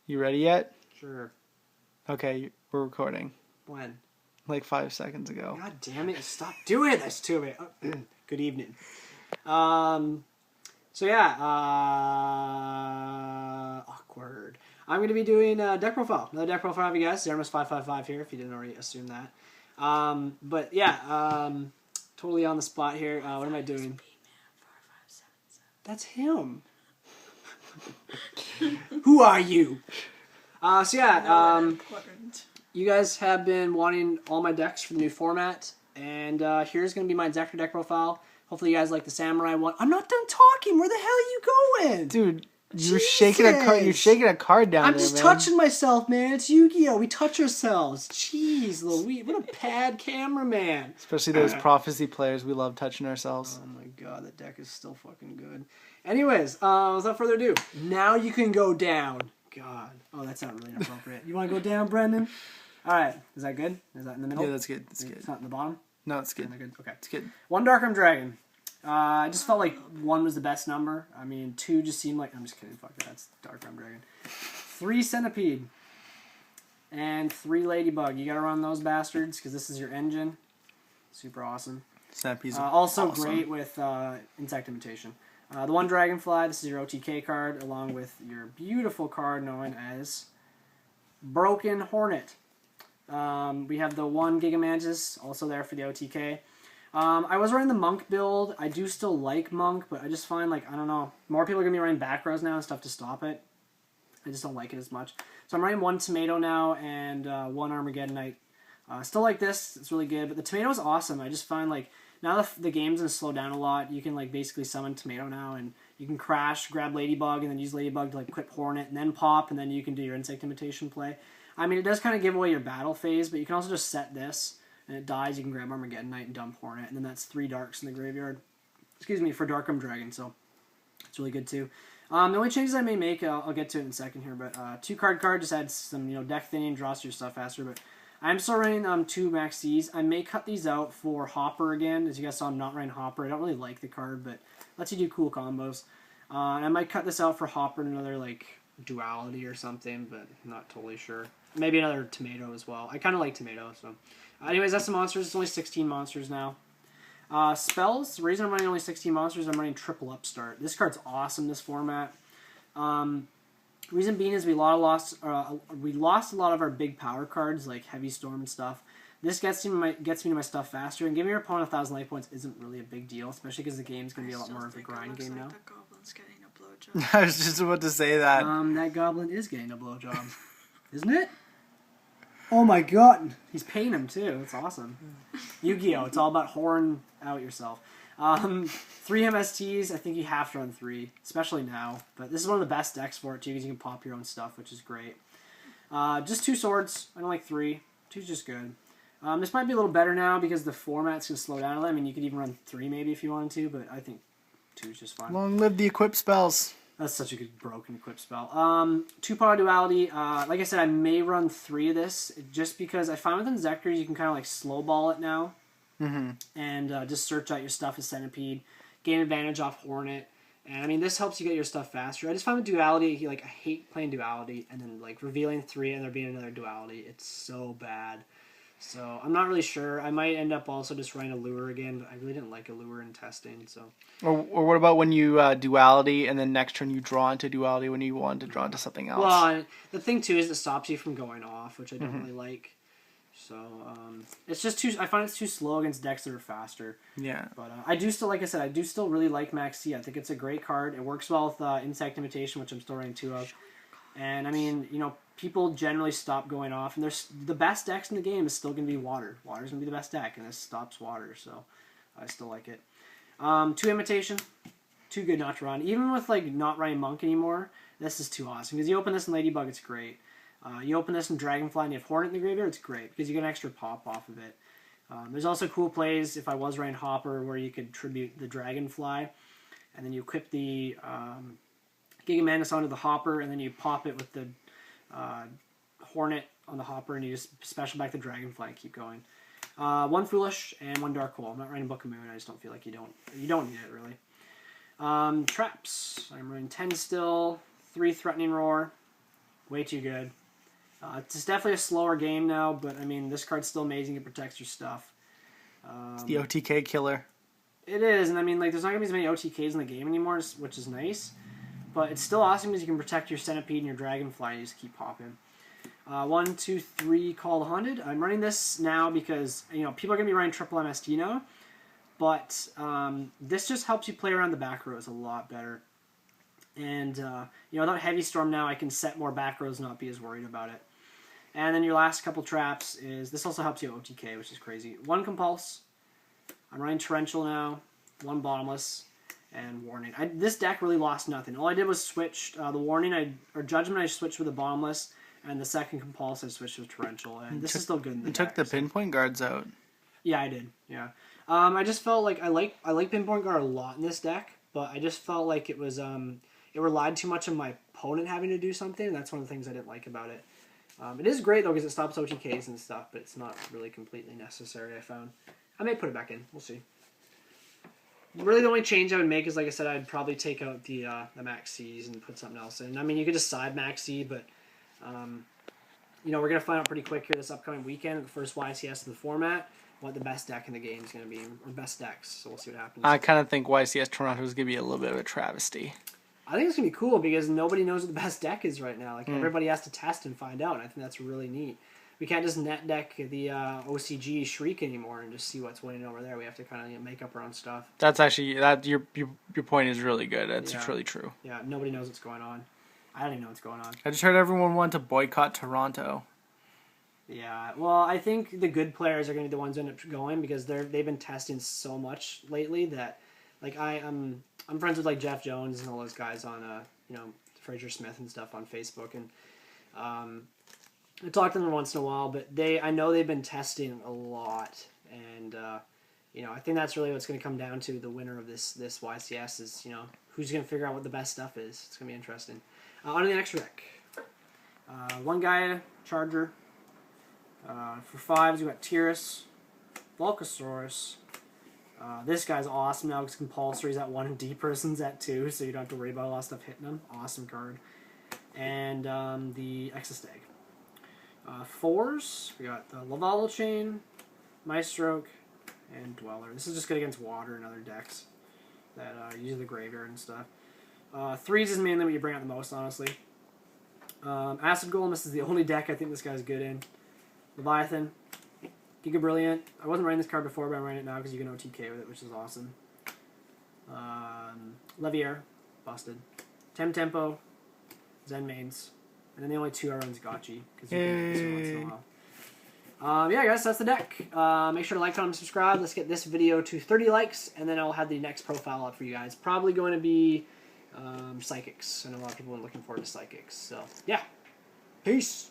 You ready yet? Sure. Okay, we're recording. When? Like 5 seconds ago. God damn it! Stop doing this to me. Good evening. So yeah, awkward. I'm going to be doing deck profile. Another deck profile for you guys. Zermus555 here, if you didn't already assume that. But yeah, totally on the spot here. What am I doing? That's him. Who are you? So yeah, you guys have been wanting all my decks for the new format, and here's going to be my Inzektor deck profile. Hopefully you guys like the Samurai one. I'm not done talking. Where the hell are you going? Dude, you're shaking a card. You're shaking a card down I'm there, just man. touching myself, man. It's Yu-Gi-Oh! We touch ourselves. Jeez Louise, what a bad cameraman. Especially those prophecy players. We love touching ourselves. Oh my god, that deck is still fucking good. Anyways, without further ado, now you can go down. God. Oh, that's not really inappropriate. You want to go down, Brendan? Alright. Is that good? Is that in the middle? Yeah, that's good. That's good. It's not in the bottom? No, it's good. Good. Okay. It's good. 1 Darkroom Dragon. I just felt like 1 was the best number. I mean, 2 just seemed like... I'm just kidding. Fuck it. That's Darkroom Dragon. 3 Centipede. And 3 Ladybug. You gotta run those bastards, because this is your engine. Super awesome. Centipede's also awesome. great with Insect Imitation. The 1 Dragonfly, this is your OTK card, along with your beautiful card known as Broken Hornet. We have the 1 Giga-Mantis, also there for the OTK. I was running the Monk build. I do still like Monk, but I just find, like, I don't know, more people are going to be running back rows now and stuff to stop it. I just don't like it as much. So I'm running 1 Tomato now and 1 Armageddon Knight. Still like this, it's really good, but the Tomato is awesome. I just find, like, now the game's going to slow down a lot. You can, like, basically summon Tomato now, and you can crash, grab Ladybug, and then use Ladybug to, like, equip Hornet, and then pop, and then you can do your Insect Imitation play. I mean, it does kind of give away your battle phase, but you can also just set this, and it dies. You can grab Armageddon Knight and dump Hornet, and then that's 3 Darks in the graveyard. Excuse me, for Darkroom Dragon, so it's really good, too. The only changes I may make, I'll get to it in a second here, but 2 card just adds some, deck thinning, draws your stuff faster, but I'm still running 2 Maxx. I may cut these out for Hopper again. As you guys saw, I'm not running Hopper. I don't really like the card, but lets you do cool combos. And I might cut this out for Hopper and another, like, Duality or something, but I'm not totally sure. Maybe another Tomato as well. I kind of like Tomato, so. Anyways, that's the monsters. It's only 16 monsters now. Spells. The reason I'm running only 16 monsters, I'm running triple Upstart. This card's awesome, this format. Reason being is we lost a lot of our big power cards, like Heavy Storm and stuff. This gets me to my stuff faster, and giving your opponent 1,000 life points isn't really a big deal, especially because the game's going to be a lot more of a grind game now. That goblin's getting a blowjob. I was just about to say that. That goblin is getting a blowjob, isn't it? Oh my god, he's paying him too. That's awesome. Yu-Gi-Oh! It's all about whoring out yourself. 3 MSTs, I think you have to run 3, especially now. But this is one of the best decks for it too, because you can pop your own stuff, which is great. Just 2 swords. I don't like 3. 2's just good. This might be a little better now because the format's going to slow down a little. I mean, you could even run 3 maybe if you wanted to, but I think 2 is just fine. Long live the equip spells. That's such a good broken equip spell. 2 Pot of Duality. Like I said, I may run 3 of this just because I find with Inzektors you can kind of like slow ball it now. And just search out your stuff as Centipede, gain advantage off Hornet, and I mean this helps you get your stuff faster. I just find with Duality, like I hate playing Duality and then like revealing 3 and there being another Duality. It's so bad. So I'm not really sure. I might end up also just running a Lure again, but I really didn't like a Lure in testing. So. Or what about when you Duality and then next turn you draw into Duality when you want to draw into something else? Well, the thing too is it stops you from going off, which I don't really like. So, it's just I find it's too slow against decks that are faster. Yeah. But I do still, like I said, I do still really like Maxx. I think it's a great card. It works well with Insect Imitation, which I'm still running 2 of. And, I mean, people generally stop going off. And the best decks in the game is still going to be Water. Water's going to be the best deck, and this stops Water. So, I still like it. 2 Imitation. Too good not to run. Even with, like, not running Monk anymore, this is too awesome. Because you open this in Ladybug, it's great. You open this in Dragonfly and you have Hornet in the graveyard, it's great because you get an extra pop off of it. There's also cool plays if I was running Hopper where you could tribute the Dragonfly and then you equip the Giga-Mantis onto the Hopper and then you pop it with the Hornet on the Hopper and you just special back the Dragonfly and keep going. 1 Foolish and 1 Dark Hole. I'm not running Book of Moon, I just don't feel like you don't need it really. Traps. I'm running 10 still, 3 Threatening Roar, Way too good. It's definitely a slower game now, but I mean, this card's still amazing. It protects your stuff. It's the OTK killer. It is, and I mean, like, there's not going to be as many OTKs in the game anymore, which is nice. But it's still awesome because you can protect your Centipede and your Dragonfly and you just keep popping. 1, 2, 3, Call the Haunted. I'm running this now because, you know, people are going to be running triple MST now. But this just helps you play around the back rows a lot better. And, you know, without Heavy Storm now, I can set more back rows and not be as worried about it. And then your last couple traps is, this also helps you OTK, which is crazy. 1 Compulse. I'm running Torrential now. 1 Bottomless. And Warning. This deck really lost nothing. All I did was switch the Warning, or Judgment I switched with the Bottomless, and the second Compulse I switched with Torrential. And this is still good in the You deck. took the Pinpoint Guards out. Yeah, I did. Yeah. I just felt like I like Pinpoint Guard a lot in this deck, but I just felt like it was it relied too much on my opponent having to do something, and that's one of the things I didn't like about it. It is great though because it stops OTKs and stuff, but it's not really completely necessary. I found. I may put it back in. We'll see. Really, the only change I would make is, like I said, I'd probably take out the Maxx and put something else in. I mean, you could just side Maxx, but you know, we're gonna find out pretty quick here this upcoming weekend, the first YCS in the format, what the best deck in the game is gonna be, or best decks. So we'll see what happens. I kind of think YCS Toronto is gonna be a little bit of a travesty. I think it's gonna be cool because nobody knows what the best deck is right now. Like everybody has to test and find out. And I think that's really neat. We can't just net deck the OCG Shriek anymore and just see what's winning over there. We have to kind of make up our own stuff. That's actually your point is really good. That's really true. Yeah, nobody knows what's going on. I don't even know what's going on. I just heard everyone wanted to boycott Toronto. Yeah, well, I think the good players are going to be the ones who end up going because they've been testing so much lately that, like, I'm friends with like Jeff Jones and all those guys on you know, Fraser Smith and stuff on Facebook, and I talk to them once in a while, but I know they've been testing a lot, and you know, I think that's really what's going to come down to the winner of this YCS is, you know, who's going to figure out what the best stuff is. It's going to be interesting. On to the next deck. One guy, Charger. For 5s, we got Tyrus, Volcasaurus. This guy's awesome now because Compulsory's at 1 and D person's at 2, so you don't have to worry about a lot of stuff hitting him. Awesome card. And the Exostag. 4s, we got the Lavalval Chain, Maestroke, and Dweller. This is just good against water and other decks that use the graveyard and stuff. 3s is mainly what you bring out the most, honestly. Acid Golem, this is the only deck I think this guy's good in. Leviathan, Giga Brilliant. I wasn't running this card before, but I'm running it now because you can OTK with it, which is awesome. Levier, busted. Tempo, Zen Mains. And then the only 2 I run is Gotchi, because you can use it once in a while. Yeah, guys, that's the deck. Make sure to like, comment, and subscribe. Let's get this video to 30 likes, and then I'll have the next profile up for you guys. Probably going to be Psychics. I know a lot of people are looking forward to Psychics. So, yeah. Peace.